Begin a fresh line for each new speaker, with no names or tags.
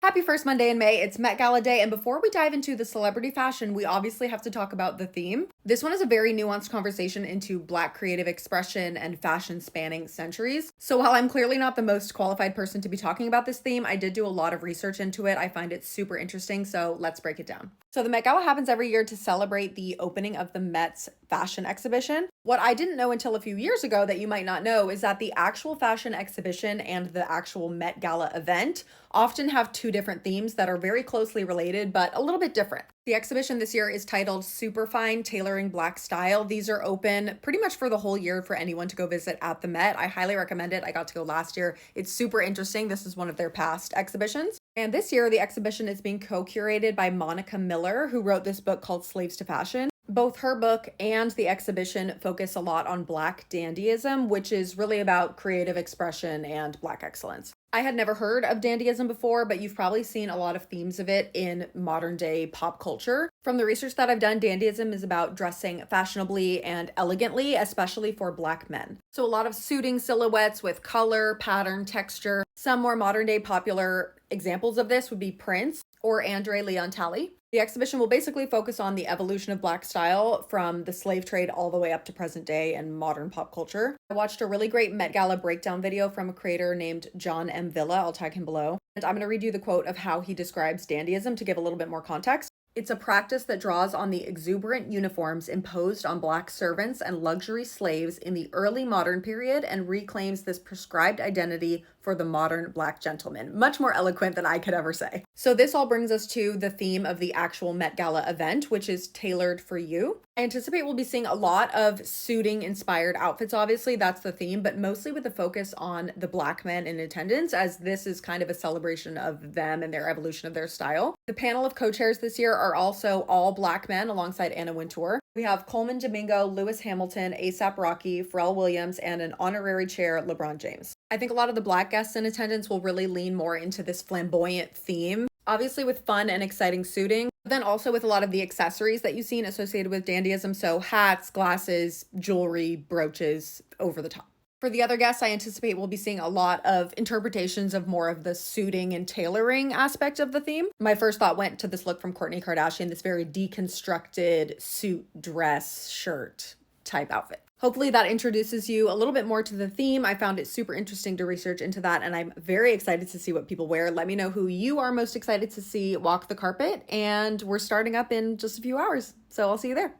Happy first Monday in May. It's Met Gala Day, and before we dive into the celebrity fashion, we obviously have to talk about the theme. This one is a very nuanced conversation into Black creative expression and fashion spanning centuries. So while I'm clearly not the most qualified person to be talking about this theme, I did do a lot of research into it. I find it super interesting, so let's break it down. So the Met Gala happens every year to celebrate the opening of the Met's fashion exhibition. What I didn't know until a few years ago that you might not know is that the actual fashion exhibition and the actual Met Gala event often have two different themes that are very closely related, but a little bit different. The exhibition this year is titled Superfine Tailoring Black Style. These are open pretty much for the whole year for anyone to go visit at the Met. I highly recommend it. I got to go last year. It's super interesting. This is one of their past exhibitions. And this year, the exhibition is being co-curated by Monica Miller, who wrote this book called Slaves to Fashion. Both her book and the exhibition focus a lot on Black Dandyism, which is really about creative expression and Black excellence. I had never heard of Dandism before, but you've probably seen a lot of themes of it in modern day pop culture. From the research that I've done, Dandism is about dressing fashionably and elegantly, especially for Black men. So a lot of suiting silhouettes with color, pattern, texture. Some more modern day popular examples of this would be Prince or Andre Leon Talley. The exhibition will basically focus on the evolution of Black style from the slave trade all the way up to present day and modern pop culture. I watched a really great Met Gala breakdown video from a creator named John M. Villa. I'll tag him below. And I'm going to read you the quote of how he describes dandyism to give a little bit more context. It's a practice that draws on the exuberant uniforms imposed on Black servants and luxury slaves in the early modern period and reclaims this prescribed identity for the modern Black gentleman. Much more eloquent than I could ever say. So this all brings us to the theme of the actual Met Gala event, which is tailored for you. I anticipate we'll be seeing a lot of suiting inspired outfits. Obviously, that's the theme, but mostly with the focus on the Black men in attendance, as this is kind of a celebration of them and their evolution of their style. The panel of co-chairs this year are also all Black men alongside Anna Wintour. We have Coleman Domingo, Lewis Hamilton, A$AP Rocky, Pharrell Williams, and an honorary chair, LeBron James. I think a lot of the Black guests in attendance will really lean more into this flamboyant theme, obviously with fun and exciting suiting, but then also with a lot of the accessories that you've seen associated with dandyism, so hats, glasses, jewelry, brooches, over the top. For the other guests, I anticipate we'll be seeing a lot of interpretations of more of the suiting and tailoring aspect of the theme. My first thought went to this look from Courtney Kardashian, this very deconstructed suit, dress, shirt type outfit. Hopefully that introduces you a little bit more to the theme. I found it super interesting to research into that, and I'm very excited to see what people wear. Let me know who you are most excited to see walk the carpet, and we're starting up in just a few hours, so I'll see you there.